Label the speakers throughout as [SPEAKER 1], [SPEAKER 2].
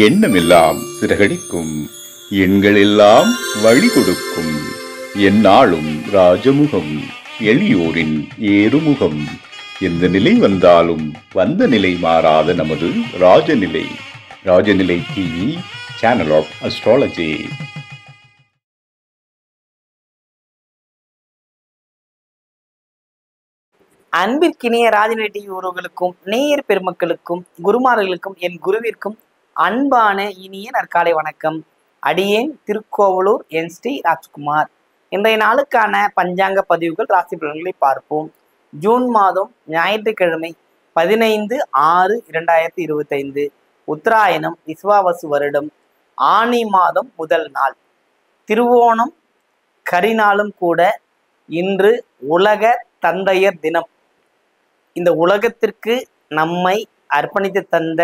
[SPEAKER 1] எண்ணமெல்லாம் சிறகடிக்கும், எண்களெல்லாம் வழி கொடுக்கும். எந்நாளும் ராஜமுகம், எளியோரின் ஏறுமுகம். எந்த நிலை வந்தாலும் வந்த நிலை மாறாத நமது Rajanilai. Rajanilai TV, channel of astrology.
[SPEAKER 2] அன்பிற்கினிய ராஜநிலை டிவி உறவுகளுக்கும் நேயர் பெருமக்களுக்கும் குருமார்களுக்கும் என் குருவிற்கும் அன்பான இனிய நற்காலை வணக்கம். அடியேன் திருக்கோவலூர் என் ஸ்ரீ ராஜ்குமார். இன்றைய நாளுக்கான பஞ்சாங்க பதிவுகள், ராசி பலன்களை பார்ப்போம். ஜூன் மாதம் ஞாயிற்றுக்கிழமை 15/6/2025, உத்தராயணம், விஸ்வாவசு வருடம், ஆனி மாதம் முதல் நாள், திருவோணம் கரிநாளும் கூட. இன்று உலக தந்தையர் தினம். இந்த உலகத்திற்கு நம்மை அர்ப்பணித்து தந்த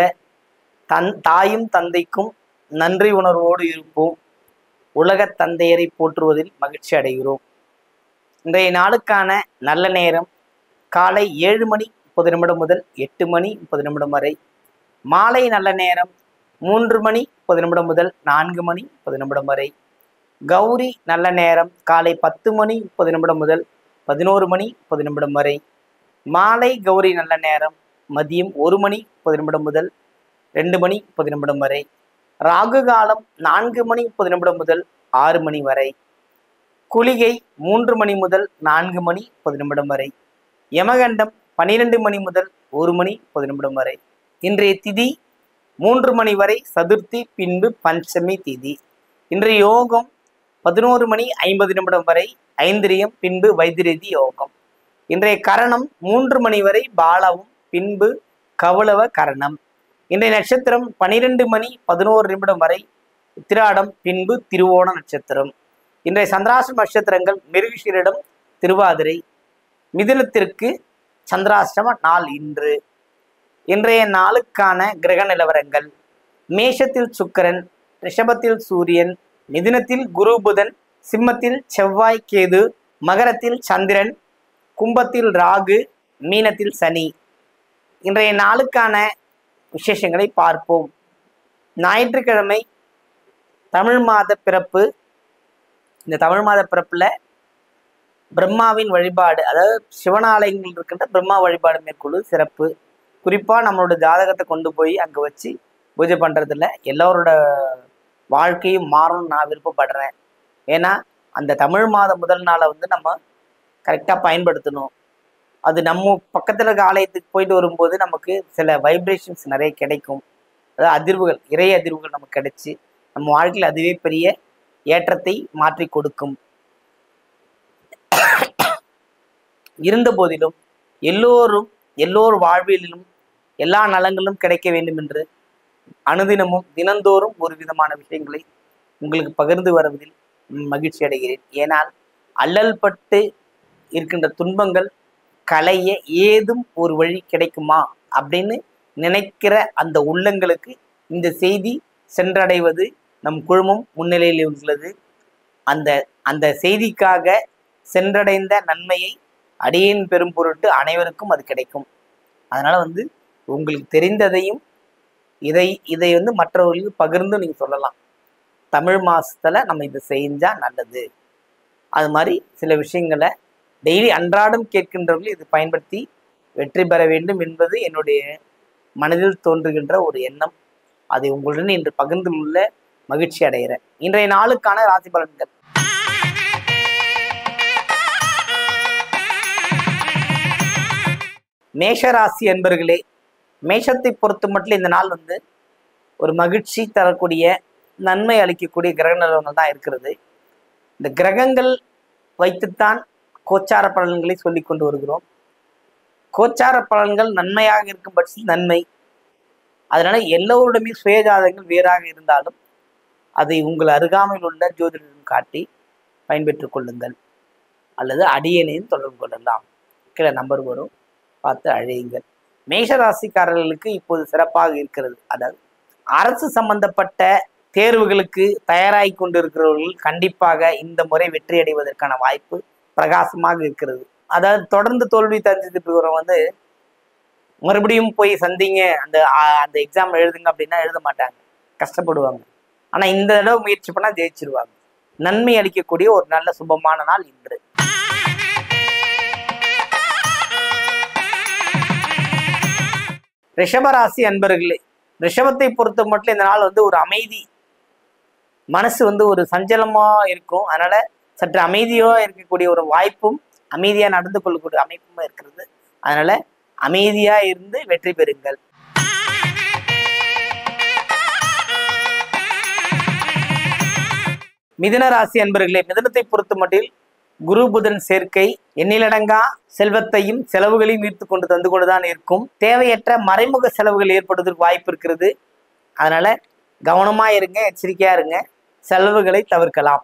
[SPEAKER 2] தாயும் தந்தைக்கும் நன்றி உணர்வோடு இருப்போம். உலக தந்தையரை போற்றுவதில் மகிழ்ச்சி அடைகிறோம். இன்றைய நாளுக்கான நல்ல நேரம் காலை 7:30 முதல் 8:30 வரை. மாலை நல்ல நேரம் 3:30 முதல் 4:30 வரை. கௌரி நல்ல நேரம் காலை 10:30 முதல் 11:10 வரை. மாலை கௌரி நல்ல நேரம் மதியம் 1:10 முதல் 2:10 வரை. ராகு காலம் 4:30 முதல் 6 மணி வரை. குளிகை 3 மணி முதல் 4:10 வரை. யமகண்டம் 12 மணி முதல் 1:10 வரை. இன்றைய திதி 3 மணி வரை சதுர்த்தி, பின்பு பஞ்சமி திதி. இன்றைய யோகம் 11:50 வரை ஐந்திரியம், பின்பு வைத்திரதி யோகம். இன்றைய கரணம் 3 மணி வரை பாலவும், பின்பு கவுளவ கரணம். இன்றைய நட்சத்திரம் 12:11 வரை உத்திராடம், பின்பு திருவோண நட்சத்திரம். இன்றைய சந்திராஷ்டம நட்சத்திரங்கள் மிருகஷீரிடம், திருவாதிரை. மிதுனத்திற்கு சந்திராஷ்டம நாள் இன்று. இன்றைய நாளுக்கான கிரக நிலவரங்கள்: மேஷத்தில் சுக்கிரன், ரிஷபத்தில் சூரியன், மிதுனத்தில் குரு புதன், சிம்மத்தில் செவ்வாய் கேது, மகரத்தில் சந்திரன், கும்பத்தில் ராகு, மீனத்தில் சனி. இன்றைய நாளுக்கான விசேஷங்களை பார்ப்போம். ஞாயிற்றுக்கிழமை தமிழ் மாத பிறப்பு. இந்த தமிழ் மாத பிறப்புல பிரம்மாவின் வழிபாடு, அதாவது சிவனாலயங்கள் இருக்கின்ற பிரம்மா வழிபாடு மேற்கொள்வது சிறப்பு. குறிப்பாக நம்மளோட ஜாதகத்தை கொண்டு போய் அங்கே வச்சு பூஜை பண்ணுறதில்ல. எல்லோரோட வாழ்க்கையும் மாறணும்னு நான் விருப்பப்படுறேன். ஏன்னா அந்த தமிழ் மாத முதல் நாளை நம்ம கரெக்டாக பயன்படுத்தணும். அது நம்ம பக்கத்தில் இருக்க ஆலயத்துக்கு போயிட்டு வரும்போது நமக்கு சில வைப்ரேஷன்ஸ் நிறைய கிடைக்கும். அதாவது அதிர்வுகள், இறை அதிர்வுகள் நமக்கு கிடைச்சி நம்ம வாழ்க்கையில் அதுவே பெரிய ஏற்றத்தை மாற்றி கொடுக்கும். இருந்த போதிலும் எல்லோர் வாழ்விலும் எல்லா நலங்களும் கிடைக்க வேண்டும் என்று அனுதினமும் தினந்தோறும் ஒரு விதமான விஷயங்களை உங்களுக்கு பகிர்ந்து வருவதில் மகிழ்ச்சி அடைகிறேன். ஏனால் அல்லல் பட்டு இருக்கின்ற துன்பங்கள் களைய ஏதும் ஒரு வழி கிடைக்குமா அப்படின்னு நினைக்கிற அந்த உள்ளங்களுக்கு இந்த செய்தி சென்றடைவது நம் குழுமம் முன்னிலையில் உள்ளது. அந்த செய்திக்காக சென்றடைந்த நன்மையை அடியேன் பெரும் பொருட்டு அனைவருக்கும் அது கிடைக்கும். அதனால உங்களுக்கு தெரிந்ததையும் இதை மற்றவர்களுக்கு பகிர்ந்து நீங்க சொல்லலாம். தமிழ் மாசத்துல நம்ம இதை செஞ்சா நல்லது. அது மாதிரி சில விஷயங்களை டெய்லி அன்றாடம் கேட்கின்றவர்கள் இது பயன்படுத்தி வெற்றி பெற வேண்டும் என்பது என்னுடைய மனதில் தோன்றுகின்ற ஒரு எண்ணம். அதை உங்களுடன் இன்று பகிர்ந்து உள்ள மகிழ்ச்சி அடைகிறேன். இன்றைய நாளுக்கான ராசி பலன்கள்: மேஷராசி அன்பர்களே, மேஷத்தை பொறுத்த மட்டும் இந்த நாள் ஒரு மகிழ்ச்சி தரக்கூடிய, நன்மை அளிக்கக்கூடிய கிரக நிலவரங்கள் தான் இருக்கிறது. இந்த கிரகங்கள் வைத்துத்தான் கோச்சார பலன்களை சொல்லி கொண்டு வருகிறோம். கோச்சார பலன்கள் நன்மையாக இருக்கும் பட்சத்தில் நன்மை. அதனால எல்லோருடமே சுயஜாதகங்கள் வேறாக இருந்தாலும் அதை உங்கள் அருகாமையில் உள்ள ஜோதிடரிடம் காட்டி பயன்பெற்றுக் கொள்ளுங்கள். அல்லது அடியேனையும் தொடர்பு கொள்ளலாம். கீழே நம்பர் வரும், பார்த்து அழையுங்கள். மேஷராசிக்காரர்களுக்கு இப்போது சிறப்பாக இருக்கிறது. அதாவது அரசு சம்பந்தப்பட்ட தேர்வுகளுக்கு தயாராகி கொண்டிருக்கிறவர்கள் கண்டிப்பாக இந்த முறை வெற்றி அடைவதற்கான வாய்ப்பு பிரகாசமாக இருக்கிறது. அதாவது தொடர்ந்து தோல்வி தந்துட்டு இருக்கிறவங்க மறுபடியும் போய் சந்திங்க, அந்த எக்ஸாம் எழுதுங்க அப்படின்னா எழுத மாட்டாங்க. கஷ்டப்படுவாங்க. ஆனா இந்த தடவை முயற்சி பண்ணா ஜெயிச்சிருவாங்க. நன்மை அளிக்கக்கூடிய ஒரு நல்ல சுபமான நாள் இன்று. ரிஷபராசி அன்பர்களே, ரிஷபத்தை பொறுத்த மட்டும் இந்த நாள் வந்து ஒரு அமைதி, மனசு வந்து ஒரு சஞ்சலமா இருக்கும். அதனால சற்று அமைதியா இருக்கக்கூடிய ஒரு வாய்ப்பும், அமைதியா நடந்து கொள்ளக்கூடிய அமைப்பும் இருக்கிறது. அதனால அமைதியா இருந்து வெற்றி பெறுங்கள். மிதுன ராசி அன்பர்களே, மிதுனத்தை பொறுத்த மட்டில் குரு புதன் சேர்க்கை எண்ணிலடங்கா செல்வத்தையும் செலவுகளையும் ஈர்த்து கொண்டு தந்து கொண்டுதான் இருக்கும். தேவையற்ற மறைமுக செலவுகள் ஏற்படுவதற்கு வாய்ப்பு இருக்கிறது. அதனால கவனமா இருங்க, எச்சரிக்கையா இருங்க, செலவுகளை தவிர்க்கலாம்.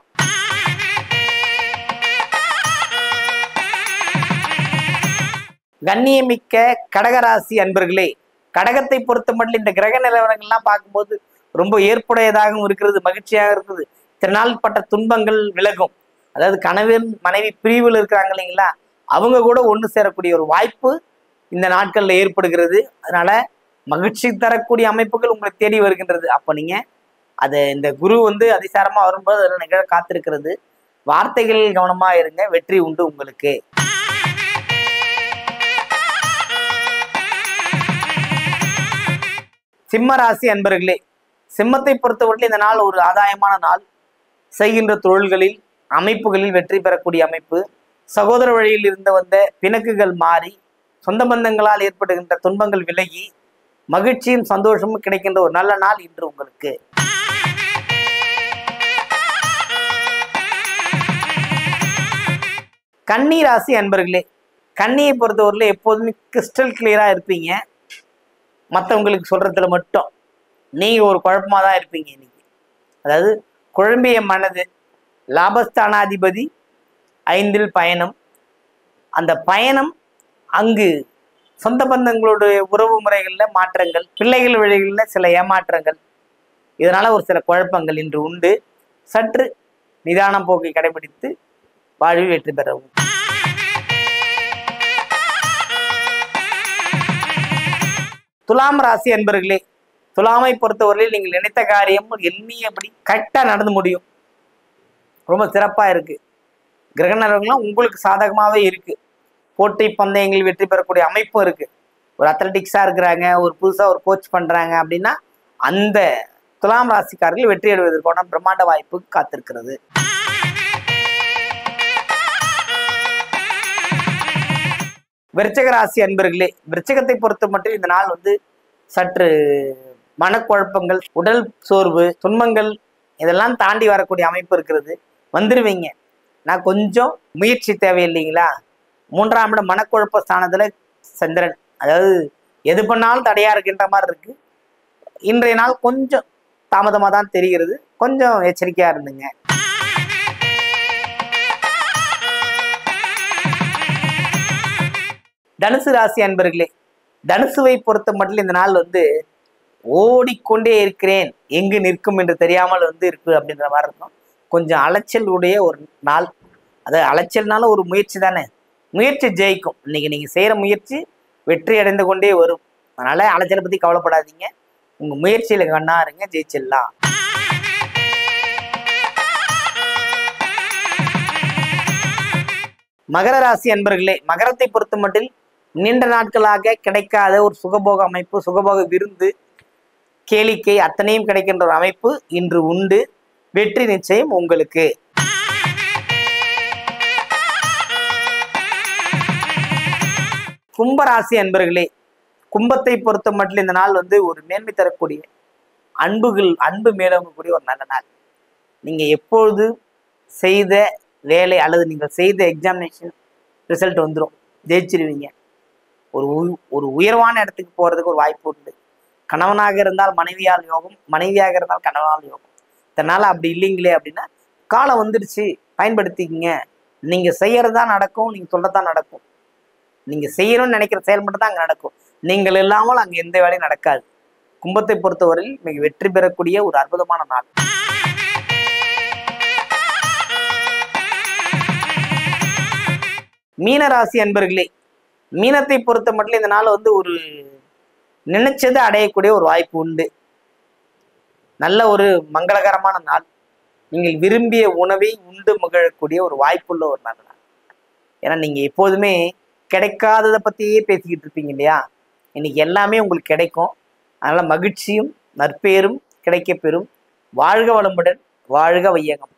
[SPEAKER 2] கண்ணியமிக்க கடகராசி அன்பர்களே, கடகத்தை பொறுத்த மட்டும் இந்த கிரக நிலவரங்கள்லாம் பார்க்கும்போது ரொம்ப ஏற்புடையதாகவும் இருக்கிறது, மகிழ்ச்சியாக இருக்குது. இத்தனை பட்ட துன்பங்கள் விலகும். அதாவது கணவன் மனைவி பிரிவில் இருக்கிறாங்க இல்லைங்களா, அவங்க கூட ஒன்று சேரக்கூடிய ஒரு வாய்ப்பு இந்த நாட்கள்ல ஏற்படுகிறது. அதனால மகிழ்ச்சி தரக்கூடிய அமைப்புகள் உங்களை தேடி வருகின்றது. அப்போ நீங்க அதை இந்த குரு வந்து அதிசாரமா வரும்போது அதில் நிகழ காத்திருக்கிறது. வார்த்தைகளில் கவனமா இருங்க, வெற்றி உண்டு உங்களுக்கு. சிம்ம ராசி அன்பர்களே, சிம்மத்தை பொறுத்தவரையில் இந்த நாள் ஒரு ஆதாயமான நாள். செய்கின்ற தொழில்களில் அமைப்புகளில் வெற்றி பெறக்கூடிய அமைப்பு. சகோதர வழியில் இருந்து வந்த பிணக்குகள் மாறி சொந்த பந்தங்களால் ஏற்படுகின்ற துன்பங்கள் விலகி மகிழ்ச்சியும் சந்தோஷமும் கிடைக்கின்ற ஒரு நல்ல நாள் இன்று உங்களுக்கு. கன்னி ராசி அன்பர்களே, கன்னியை பொறுத்தவரையில் எப்போதுமே கிறிஸ்டல் கிளியரா இருப்பீங்க. மற்றவங்களுக்கு சொல்றதுல மட்டும் நீங்க ஒரு குழப்பமா தான் இருப்பீங்க இன்னைக்கு. அதாவது குழம்பிய மனது, லாபஸ்தானாதிபதி 5ல் பயணம். அந்த பயணம் அங்கு சொந்த பந்தங்களுடைய உறவு முறைகளில் மாற்றங்கள், பிள்ளைகள் வழிகளில் சில ஏமாற்றங்கள், இதனால ஒரு சில குழப்பங்கள் இன்று உண்டு. சற்று நிதான போக்கை கடைபிடித்து வாழ்வில் வெற்றி பெறவும். துலாம் ராசி அன்பர்களே, துலாமை பொறுத்தவரையில் நீங்கள் நினைத்த காரியம் எண்ணியபடி கரெக்டா நடந்து முடியும். ரொம்ப சிறப்பா இருக்கு. கிரக நிலவரங்கள்லாம் உங்களுக்கு சாதகமாவே இருக்கு. போட்டி பந்தயங்களில் வெற்றி பெறக்கூடிய அமைப்பும் இருக்கு. ஒரு அத்லட்டிக்ஸா இருக்கிறாங்க, ஒரு புதுசா ஒரு கோச் பண்றாங்க அப்படின்னா அந்த துலாம் ராசிக்காரர்கள் வெற்றி அடைவதற்கான பிரம்மாண்ட வாய்ப்பு காத்திருக்கிறது. விருச்சிக ராசி அன்பர்களே, விருச்சிகத்தை பொறுத்த மட்டும் இந்த நாள் வந்து சற்று மனக்குழப்பங்கள், உடல் சோர்வு, துன்பங்கள் இதெல்லாம் தாண்டி வரக்கூடிய அமைப்பு இருக்கிறது. வந்துருவீங்க. நான் கொஞ்சம் முயற்சி தேவையில்லைங்களா. 3ஆம் இடம் மனக்குழப்ப ஸ்தானத்துல சந்திரன், அதாவது எது பண்ணாலும் தடையா இருக்கின்ற மாதிரி இருக்கு. இன்றைய நாள் கொஞ்சம் தாமதமாக தான் தெரிகிறது. கொஞ்சம் எச்சரிக்கையா இருந்துங்க. தனுசு ராசி அன்பர்களே, தனுசுவை பொறுத்த மட்டும் இந்த நாள் வந்து ஓடிக்கொண்டே இருக்கிறேன், எங்கு நிற்கும் என்று தெரியாமல் வந்து இருக்கு அப்படின்ற மாதிரி இருக்கும். கொஞ்சம் அலைச்சல் உடைய ஒரு நாள். அது அலைச்சல்னால ஒரு முயற்சி தானே, முயற்சி ஜெயிக்கும். இன்னைக்கு நீங்க செய்யற முயற்சி வெற்றி அடைந்து கொண்டே வரும். அதனால அலைச்சலை பத்தி கவலைப்படாதீங்க, உங்க முயற்சியில கண்ணா இருங்க, ஜெயிச்சிடலாம். மகர ராசி அன்பர்களே, மகரத்தை பொறுத்த மட்டில் நீண்ட நாட்களாக கிடைக்காத ஒரு சுகபோக அமைப்பு, சுகபோக விருந்து, கேளிக்கை அத்தனையும் கிடைக்கின்ற ஒரு அமைப்பு இன்று உண்டு. வெற்றி நிச்சயம் உங்களுக்கு. கும்பராசி அன்பர்களே, கும்பத்தை பொறுத்த மட்டும் இந்த நாள் வந்து ஒரு மேன்மை தரக்கூடிய அன்பு மேலோங்கக்கூடிய ஒரு நல்ல நாள். நீங்க எப்பொழுது செய்த வேலை அல்லது நீங்கள் செய்த எக்ஸாமினேஷன் ரிசல்ட் வந்துடும், ஜெயிச்சிருவீங்க. ஒரு உயர்வான இடத்துக்கு போறதுக்கு ஒரு வாய்ப்பு உண்டு. கணவனாக இருந்தால் மனைவியால் யோகம், மனைவியாக இருந்தால் கணவனால் யோகம். இதனால அப்படி இல்லைங்களே அப்படின்னா காலம் வந்துடுச்சு, பயன்படுத்திக்கிங்க. நீங்க செய்யறதுதான் நடக்கும், நீங்க சொல்லத்தான் நடக்கும். நீங்க செய்யணும்னு நினைக்கிற செயல் மட்டும் தான் அங்க நடக்கும். நீங்கள் இல்லாமல் அங்க எந்த வேலையும் நடக்காது. கும்பத்தை பொறுத்தவரையில் மிக வெற்றி பெறக்கூடிய ஒரு அற்புதமான நாள். மீனராசி அன்பர்களே, மீனத்தை பொறுத்த மட்டும் இந்த நாள் வந்து ஒரு நினைச்சதை அடையக்கூடிய ஒரு வாய்ப்பு உண்டு. நல்ல ஒரு மங்களகரமான நாள். நீங்கள் விரும்பிய உணவை உண்டு மகிழக்கூடிய ஒரு வாய்ப்புள்ள ஒரு நல்ல நாள். ஏன்னா நீங்க எப்போதுமே கிடைக்காததை பத்தியே பேசிக்கிட்டு இருப்பீங்க இல்லையா? இன்னைக்கு எல்லாமே உங்களுக்கு கிடைக்கும். அதனால மகிழ்ச்சியும் நற்பேரும் கிடைக்க பெறும். வாழ்க வளமுடன், வாழ்க வையகம்.